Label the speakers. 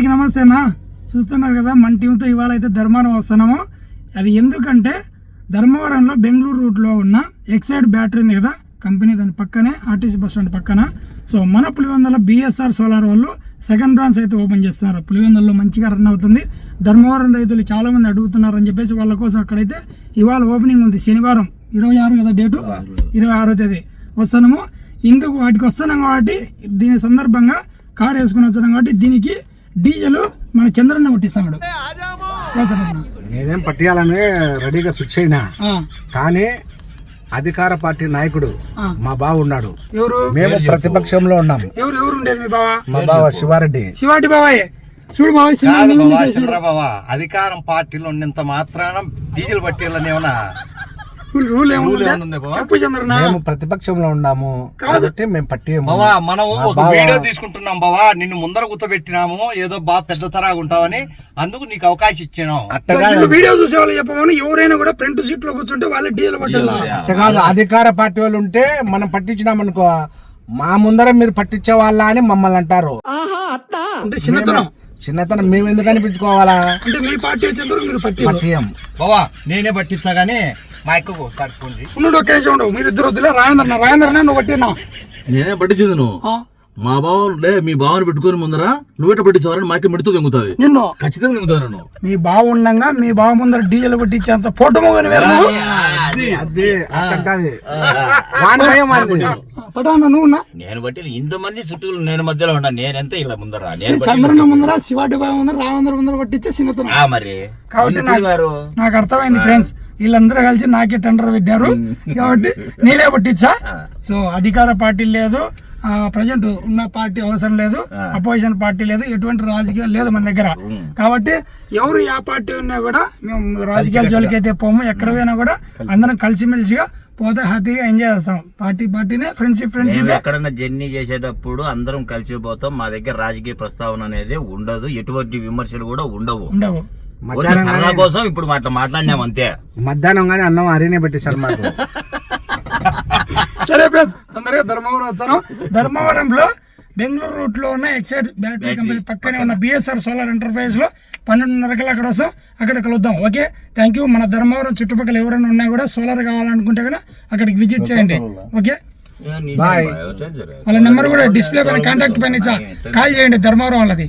Speaker 1: అందరికి నమస్తే అన్న. చూస్తున్నారు కదా మన టీంతో ఇవాళ అయితే ధర్మవరం వస్తున్నాము. అది ఎందుకంటే ధర్మవరంలో బెంగళూరు రూట్లో ఉన్న ఎక్సైడ్ బ్యాటరీ ఉంది కదా కంపెనీ, దాని పక్కనే ఆర్టీసీ బస్ స్టాండ్ పక్కన. సో మన పులివెందుల బిఎస్ఆర్ సోలార్ వాళ్ళు సెకండ్ బ్రాంచ్ అయితే ఓపెన్ చేస్తున్నారు. పులివెందుల్లో మంచిగా రన్ అవుతుంది. ధర్మవరం రైతులు చాలా మంది అడుగుతున్నారు అని చెప్పేసి వాళ్ళ కోసం అక్కడైతే ఇవాళ ఓపెనింగ్ ఉంది. శనివారం 26 కదా డేటు, 26వ తేదీ వస్తున్నాము. ఇందుకు వాటికి వస్తున్నాం కాబట్టి దీని సందర్భంగా కారు వేసుకుని వస్తున్నాం కాబట్టి దీనికి డీజిల్ మన చంద్రన్న కొట్టిస్తాడు.
Speaker 2: నేనేం పట్టియాలని రెడీగా ఫిక్స్ అయినా, కానీ అధికార పార్టీ నాయకుడు మా బావ ఉన్నాడు.
Speaker 1: ఎవరు?
Speaker 2: మేము ప్రతిపక్షంలో ఉన్నాము.
Speaker 1: ఎవరు ఉండేది మీ బావ?
Speaker 2: మా బావ శివారెడ్డి.
Speaker 1: శివారెడ్డి బాబాయ్ చూడు బాబాయ్,
Speaker 3: చంద్రబాబు అధికారం పార్టీలో ఉన్నంత మాత్రాన డీజిల్ పట్టియాలని ఏమన్నా
Speaker 1: రూల్ చెప్పు చంద్రన్న.
Speaker 2: మేము ప్రతిపక్షంలో ఉన్నాము కాబట్టి మేము
Speaker 3: బావా, మనం ఒక వీడియో తీసుకుంటున్నాం బావా, నిన్ను ముందర కూర్చోబెట్టినాము, ఏదో బాగా పెద్ద తరాగా ఉంటావని, అందుకు నీకు అవకాశం ఇచ్చాను.
Speaker 1: వీడియో చూసే వాళ్ళు చెప్పమని ఎవరైనా కూడా ఫ్రంట్ సీట్ లో కూర్చుంటే వాళ్ళే డీజిల్ పట్టాలి.
Speaker 2: కాదు, అధికార పార్టీ వాళ్ళు ఉంటే మనం పట్టించినామనుకో, మా ముందర మీరు పట్టించే వాళ్ళ అని మమ్మల్ని అంటారు.
Speaker 1: అంటే
Speaker 2: చిన్నతనం మేము ఎందుకు అనిపించుకోవాలా?
Speaker 1: అంటే మీ పార్టీ వచ్చేందుకు మీరు
Speaker 2: పట్టియం
Speaker 3: బావా, నేనే పట్టిస్తా గానీ మా ఎక్కువ ఒకసారి ఫోన్ చేయి.
Speaker 1: ఉన్నాడు ఒకే ఉండవు, మీరు ఇద్దరు వద్దులే. రాజేంద్రనే నువ్వు పట్టినా.
Speaker 4: నేనే పట్టించింది నువ్వు. మా బావ మీ బావని పెట్టుకుని ముందర నువ్వేట పట్టించావని మాకే మెడితో దింగుతుంది.
Speaker 1: నిన్ను
Speaker 4: ఖచ్చితంగా దింగుతాను నేను.
Speaker 1: మీ బావ ఉండగా మీ బావ ముందర డీజిల్ పట్టించేంత ఫోటో మోగని పటానా నువ్వు.
Speaker 5: నేను బట్టి ఇంతమంది చుట్టూ నేను మధ్యలో ఉన్నా, నేనెంత ఇలా ముందర
Speaker 1: చంద్రన్న ముందర శివాటి బావ ముందర రావందర ముందర పట్టించే చిన్నతనం.
Speaker 5: మరి
Speaker 1: కాబట్టి నాకు అర్థమైంది ఫ్రెండ్స్, వీళ్ళందరూ కలిసి నాకే టెండర్ పెట్టారు కాబట్టి నేనే పట్టించా. సో అధికార పార్టీ లేదు, ప్రజెంట్ ఉన్న పార్టీ అవసరం లేదు, అపోజిషన్ పార్టీ లేదు, ఎటువంటి రాజకీయం లేదు మన దగ్గర. కాబట్టి ఎవరు ఆ పార్టీ ఉన్నా కూడా మేము రాజకీయాల జోలికి అయితే పోము. ఎక్కడ పోయినా కూడా అందరం కలిసిమెలిసిగా పోతే హ్యాపీగా ఎంజాయ్ చేస్తాం. పార్టీనే ఫ్రెండ్షిప్.
Speaker 5: ఎక్కడన్నా జర్నీ చేసేటప్పుడు అందరం కలిసిపోతాం. మా దగ్గర రాజకీయ ప్రస్తావన అనేది ఉండదు, ఎటువంటి విమర్శలు కూడా ఉండవు. సరళ కోసం ఇప్పుడు మాట్లాడినాం అంతే.
Speaker 2: మధ్యాహ్నం గానీ అన్నం అరేనే పెట్టేశాడు మాకు.
Speaker 1: సరే ఫ్రెండ్స్, తొందరగా ధర్మవరం వచ్చాను. ధర్మవరంలో బెంగళూరు రూట్ లో ఉన్న ఎక్సైడ్ బ్యాటరీ కంపెనీ పక్కనే ఉన్న బిఎస్ఆర్ సోలార్ ఎంటర్ప్రైజ్ లో 12:30 అక్కడ వస్తాం. అక్కడ కలుద్దాం. Okay, thank you. మన ధర్మవరం చుట్టుపక్కల ఎవరైనా ఉన్నా కూడా సోలార్ కావాలనుకుంటే కూడా అక్కడికి విజిట్ చేయండి. ఓకే, వాళ్ళ నెంబర్ కూడా డిస్ప్లే పైన కాంటాక్ట్ పైన కాల్ చేయండి. ధర్మవరం వాళ్ళది.